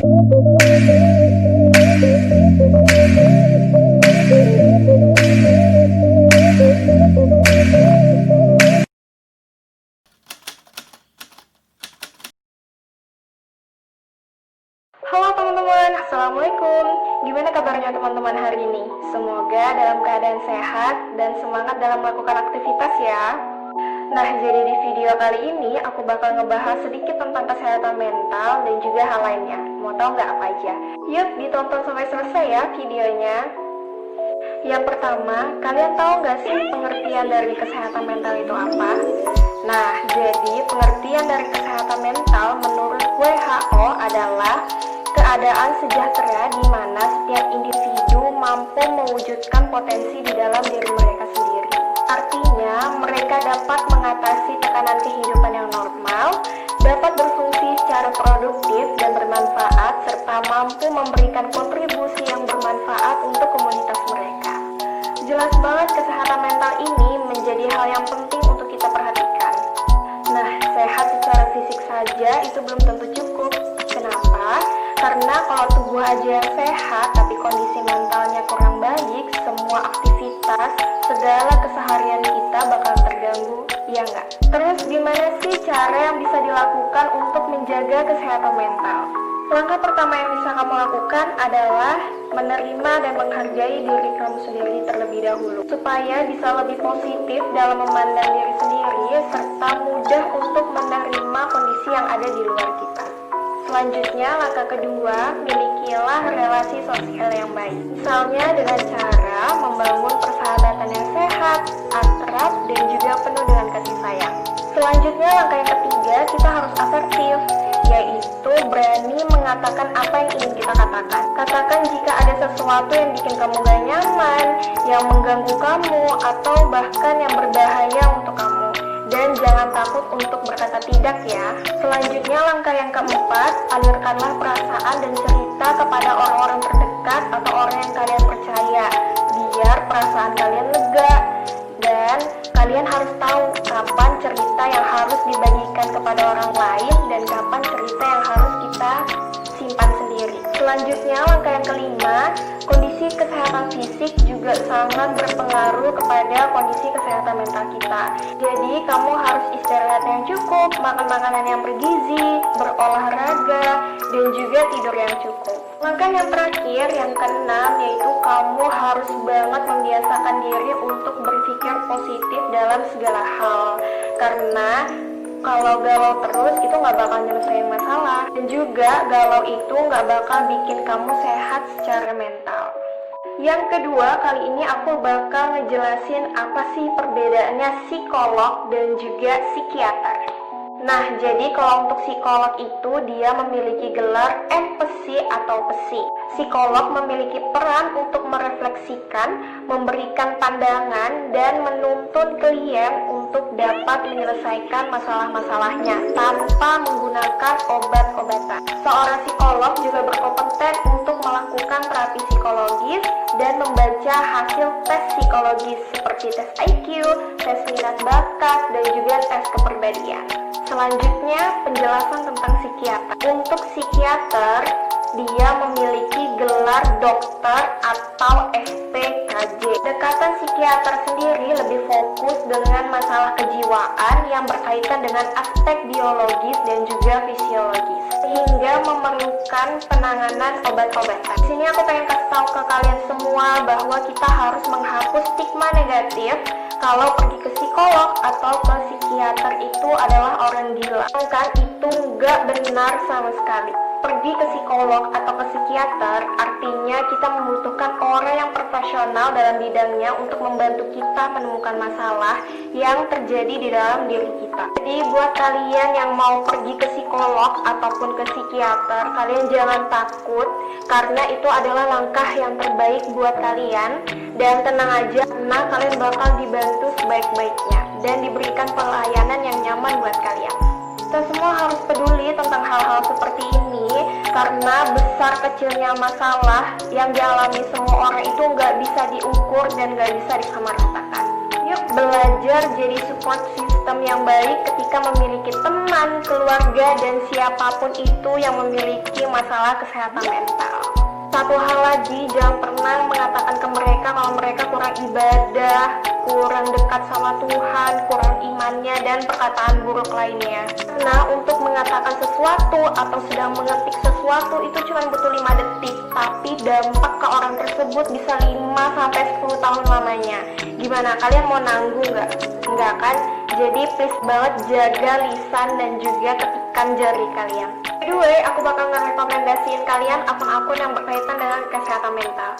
Halo teman-teman, Assalamualaikum. Gimana kabarnya teman-teman hari ini? Semoga dalam keadaan sehat dan semangat dalam melakukan aktivitas ya. Nah, jadi di video kali ini aku bakal ngebahas sedikit tentang kesehatan mental dan juga hal lainnya. Mau tahu nggak apa aja? Yuk ditonton sampai selesai ya videonya. Yang pertama, kalian tahu nggak sih pengertian dari kesehatan mental itu apa? Nah, jadi pengertian dari kesehatan mental menurut WHO adalah keadaan sejahtera di mana setiap individu mampu mewujudkan potensi di dalam diri mereka sendiri. Artinya, mereka dapat mengatasi tekanan kehidupan yang normal, dapat berfungsi secara produktif dan bermanfaat, serta mampu memberikan kontribusi yang bermanfaat untuk komunitas mereka. Jelas banget kesehatan mental ini menjadi hal yang penting untuk kita perhatikan. Nah, sehat secara fisik saja itu belum tentu cukup. Kenapa? Karena kalau tubuh aja yang sehat tapi kondisi mentalnya kurang baik, semua aktivitas, segala keseharian kita bakal terganggu, iya nggak? Terus gimana sih cara yang bisa dilakukan untuk menjaga kesehatan mental? Langkah pertama yang bisa kamu lakukan adalah menerima dan menghargai diri kamu sendiri terlebih dahulu, supaya bisa lebih positif dalam memandang diri sendiri, serta mudah untuk menerima kondisi yang ada di luar kita. Selanjutnya, langkah kedua, milikilah relasi sosial yang baik. Misalnya dengan cara membangun persahabatan yang sehat, akrab, dan juga penuh dengan kasih sayang. Selanjutnya, langkah yang ketiga, kita harus asertif, yaitu berani mengatakan apa yang ingin kita katakan. Katakan jika ada sesuatu yang bikin kamu gak nyaman, yang mengganggu kamu, atau bahkan yang berbahaya untuk kamu. Dan jangan takut untuk berkata tidak ya. Selanjutnya, langkah yang keempat, alirkanlah perasaan dan cerita kepada orang-orang terdekat atau orang yang kalian percaya, biar perasaan kalian lega. Dan kalian harus tahu kapan cerita yang harus dibagikan kepada orang lain dan kapan cerita yang harus kita simpan sendiri. Selanjutnya, langkah yang kelima, kondisi kesehatan fisik juga sangat berpengaruh kepada kondisi kesehatan mental kita. Jadi, kamu harus istirahat yang cukup, makan makanan yang bergizi, berolahraga, dan juga tidur yang cukup. Langkah yang terakhir, yang keenam, yaitu kamu harus banget membiasakan diri untuk berpikir positif dalam segala hal. Karena kalau galau terus itu nggak bakal nyelesain masalah, dan juga galau itu nggak bakal bikin kamu sehat secara mental. Yang kedua, kali ini aku bakal ngejelasin apa sih perbedaannya psikolog dan juga psikiater. Nah, jadi kalau untuk psikolog itu dia memiliki gelar MPsy atau PSI. Psikolog memiliki peran untuk merefleksikan, memberikan pandangan, dan menuntun klien untuk dapat menyelesaikan masalah-masalahnya tanpa menggunakan obat-obatan. Seorang psikolog juga berkompeten untuk melakukan terapi psikologis dan membaca hasil tes psikologis seperti tes IQ, tes minat bakat, dan juga tes kepribadian. Selanjutnya, penjelasan tentang psikiater. Untuk psikiater, dia memiliki gelar dokter atau SPKJ. Pendekatan psikiater sendiri lebih fokus dengan masalah kejiwaan yang berkaitan dengan aspek biologis dan juga fisiologis, sehingga memerlukan penanganan obat-obatan. Di sini aku pengen kasih tahu ke kalian semua bahwa kita harus menghapus stigma negatif kalau pergi ke psikolog atau ke psikiater itu adalah orang gila. Kan itu nggak benar sama sekali. Pergi ke psikolog atau ke psikiater artinya kita membutuhkan orang yang profesional dalam bidangnya untuk membantu kita menemukan masalah yang terjadi di dalam diri kita. Jadi buat kalian yang mau pergi ke psikolog ataupun ke psikiater, kalian jangan takut karena itu adalah langkah yang terbaik buat kalian. Dan tenang aja, karena kalian bakal dibantu sebaik-baiknya dan diberikan pelayanan yang nyaman buat kalian. Kita semua harus peduli tentang hal-hal seperti ini karena besar kecilnya masalah yang dialami semua orang itu nggak bisa diukur dan nggak bisa disamaratakan. Yuk belajar jadi support system yang baik ketika memiliki teman, keluarga, dan siapapun itu yang memiliki masalah kesehatan mental. Satu hal lagi, jangan pernah mengatakan ke mereka kalau mereka kurang ibadah, kurang dekat sama Tuhan, kurang imannya, dan perkataan buruk lainnya. Nah, untuk mengatakan sesuatu atau sedang mengetik sesuatu itu cuma butuh 5 detik, tapi dampak ke orang tersebut bisa 5-10 tahun lamanya. Gimana, kalian mau nanggung nggak? Nggak kan? Jadi please banget jaga lisan dan juga ketikan jari kalian. By the way, aku bakal ngerekomendasiin kalian akun-akun yang berkaitan dengan kesehatan mental.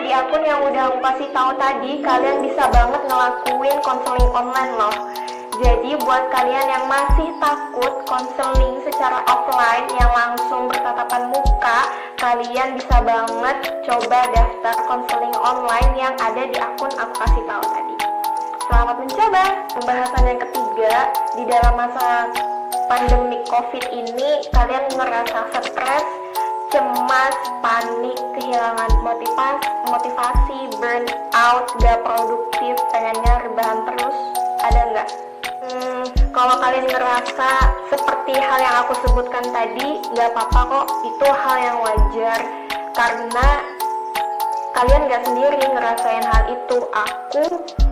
Di akun yang udah aku kasih tahu tadi, kalian bisa banget ngelakuin konseling online loh. Jadi buat kalian yang masih takut konseling secara offline yang langsung bertatapan muka, kalian bisa banget coba daftar konseling online yang ada di akun aku kasih tahu tadi. Selamat mencoba. Pembahasan yang ketiga, di dalam masa pandemi COVID ini, kalian ngerasa stres, cemas, panik, kehilangan motivasi, burn out, gak produktif, pengennya rebahan terus, ada nggak? Kalau kalian ngerasa seperti hal yang aku sebutkan tadi, gak apa-apa kok, itu hal yang wajar, karena kalian gak sendiri ngerasain hal itu. Aku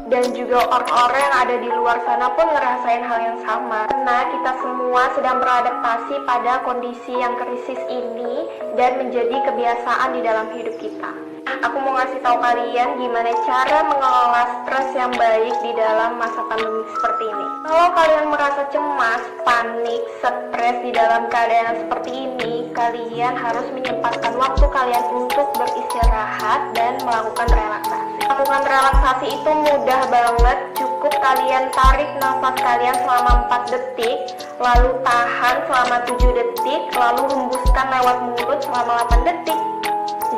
dan juga orang-orang yang ada di luar sana pun ngerasain hal yang sama. Karena kita semua sedang beradaptasi pada kondisi yang krisis ini dan menjadi kebiasaan di dalam hidup kita. Aku mau ngasih tahu kalian gimana cara mengelola stres yang baik di dalam masa pandemi seperti ini. Kalau kalian merasa cemas, panik, stres di dalam keadaan yang seperti ini, kalian harus menyempatkan waktu kalian untuk beristirahat dan melakukan relaksasi. Melakukan relaksasi itu mudah banget, cukup kalian tarik nafas kalian selama 4 detik, lalu tahan selama 7 detik, lalu hembuskan lewat mulut selama 8 detik.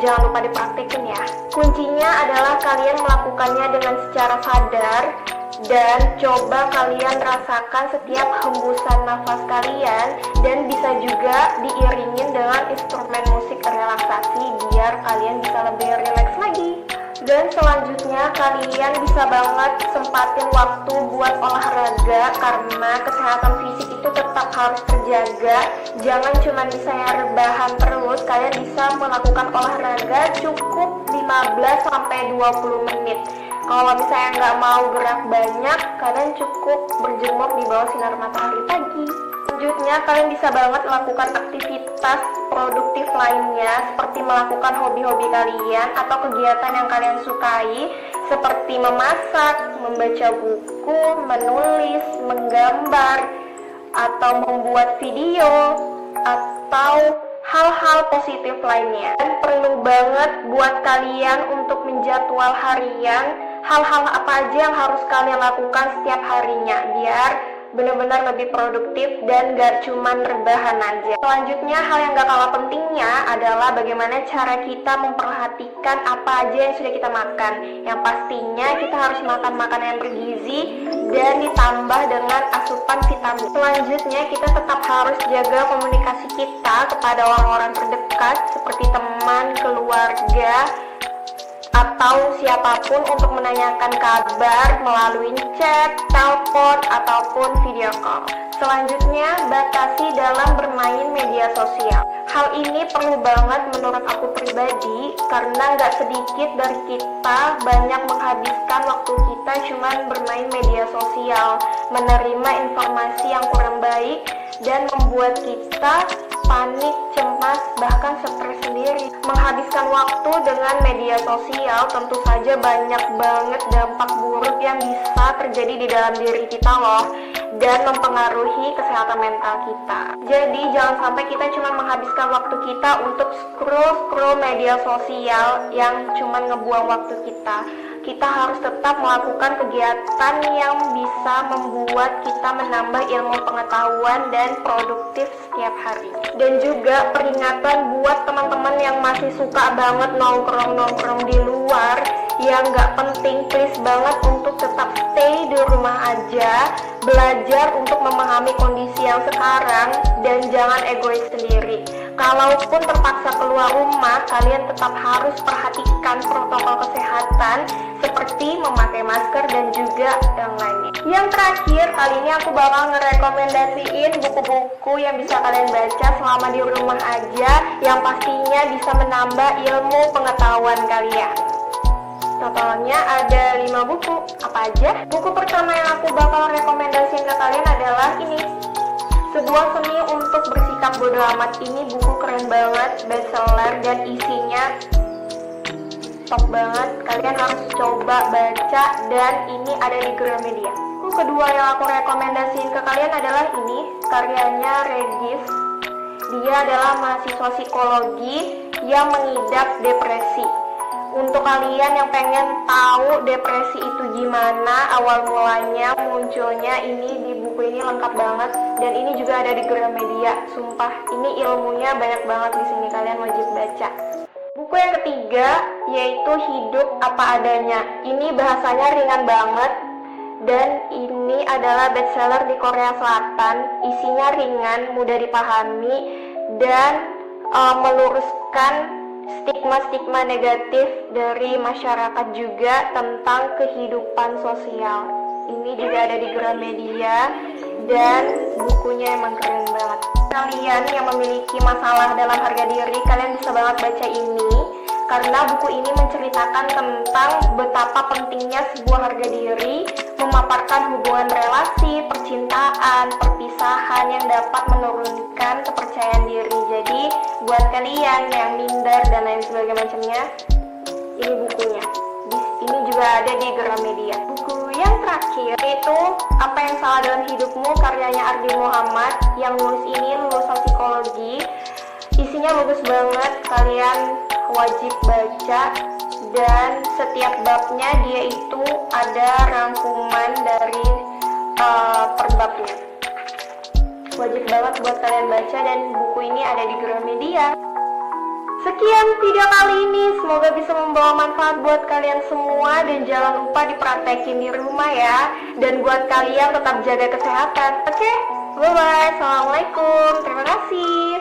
Jangan lupa dipraktekin ya. Kuncinya adalah kalian melakukannya dengan secara sadar dan coba kalian rasakan setiap hembusan nafas kalian, dan bisa juga diiringin dengan instrumen musik relaksasi biar kalian bisa lebih rileks lagi. Dan selanjutnya kalian bisa banget sempatin waktu buat olahraga, karena kesehatan fisik itu tetap harus terjaga. Jangan cuma misalnya rebahan terus, kalian bisa melakukan olahraga cukup 15-20 menit. Kalau misalnya nggak mau gerak banyak, kalian cukup berjemur di bawah sinar matahari pagi. Selanjutnya, kalian bisa banget melakukan aktivitas produktif lainnya, seperti melakukan hobi-hobi kalian atau kegiatan yang kalian sukai, seperti memasak, membaca buku, menulis, menggambar, atau membuat video, atau hal-hal positif lainnya. Dan perlu banget buat kalian untuk menjadwal harian hal-hal apa aja yang harus kalian lakukan setiap harinya, biar benar-benar lebih produktif dan gak cuman rebahan aja. Selanjutnya, hal yang gak kalah pentingnya adalah bagaimana cara kita memperhatikan apa aja yang sudah kita makan. Yang pastinya kita harus makan makanan yang bergizi dan ditambah dengan asupan vitamin. Selanjutnya, kita tetap harus jaga komunikasi kita kepada orang-orang terdekat seperti teman, keluarga, atau siapapun untuk menanyakan kabar melalui chat, telepon, ataupun video call. Selanjutnya, batasi dalam bermain media sosial. Hal ini perlu banget menurut aku pribadi, karena nggak sedikit dari kita banyak menghabiskan waktu kita cuman bermain media sosial, menerima informasi yang kurang baik, dan membuat kita panik, cemas, bahkan stres sendiri. Menghabiskan waktu dengan media sosial tentu saja banyak banget dampak buruk yang bisa terjadi di dalam diri kita loh, dan mempengaruhi kesehatan mental kita. Jadi jangan sampai kita cuma menghabiskan waktu kita untuk scroll media sosial yang cuma ngebuang waktu kita. Kita harus tetap melakukan kegiatan yang bisa membuat kita menambah ilmu pengetahuan dan produktif setiap hari. Dan juga peringatan buat teman-teman yang masih suka banget nongkrong-nongkrong di luar yang gak penting, please banget untuk tetap stay di rumah aja, belajar untuk memahami kondisi yang sekarang, dan jangan egois sendiri. Kalaupun terpaksa keluar rumah, kalian tetap harus perhatikan protokol kesehatan seperti memakai masker dan juga yang lainnya. Yang terakhir, kali ini aku bakal ngerekomendasiin buku-buku yang bisa kalian baca selama di rumah aja, yang pastinya bisa menambah ilmu pengetahuan kalian. Totalnya ada 5 buku. Apa aja? Buku pertama yang aku bakal rekomendasiin ke kalian adalah ini, Sebuah Seni Untuk Bersikap Bodo Amat. Ini buku keren banget, bestseller, dan isinya top banget. Kalian harus coba baca, dan ini ada di Gramedia. Buku kedua yang aku rekomendasiin ke kalian adalah ini, karyanya Regis. Dia adalah mahasiswa psikologi yang mengidap depresi. Untuk kalian yang pengen tahu depresi itu gimana, awal mulanya, munculnya, ini di buku ini lengkap banget, dan ini juga ada di Gramedia. Sumpah, ini ilmunya banyak banget di sini, kalian wajib baca. Buku yang ketiga yaitu Hidup Apa Adanya. Ini bahasanya ringan banget, dan ini adalah bestseller di Korea Selatan. Isinya ringan, mudah dipahami, dan meluruskan stigma-stigma negatif dari masyarakat juga tentang kehidupan sosial. Ini juga ada di Gramedia, dan bukunya emang keren banget. Kalian yang memiliki masalah dalam harga diri, kalian bisa banget baca ini, karena buku ini menceritakan tentang betapa pentingnya sebuah harga diri, memaparkan hubungan relasi, percintaan, perpisahan yang dapat menurunkan kepercayaan diri. Jadi buat kalian yang minder dan lain sebagainya macamnya, ini bukunya. Ini juga ada di Gramedia. Buku yang terakhir itu Apa Yang Salah Dalam Hidupmu, karyanya Ardi Muhammad. Yang nulis ini lulusan psikologi. Isinya bagus banget, kalian wajib baca, dan setiap babnya dia itu ada rangkuman dari per babnya. Wajib banget buat kalian baca, dan buku ini ada di Gramedia. Sekian video kali ini, semoga bisa membawa manfaat buat kalian semua, dan jangan lupa dipraktekin di rumah ya. Dan buat kalian tetap jaga kesehatan. Oke, bye-bye. Assalamualaikum. Terima kasih.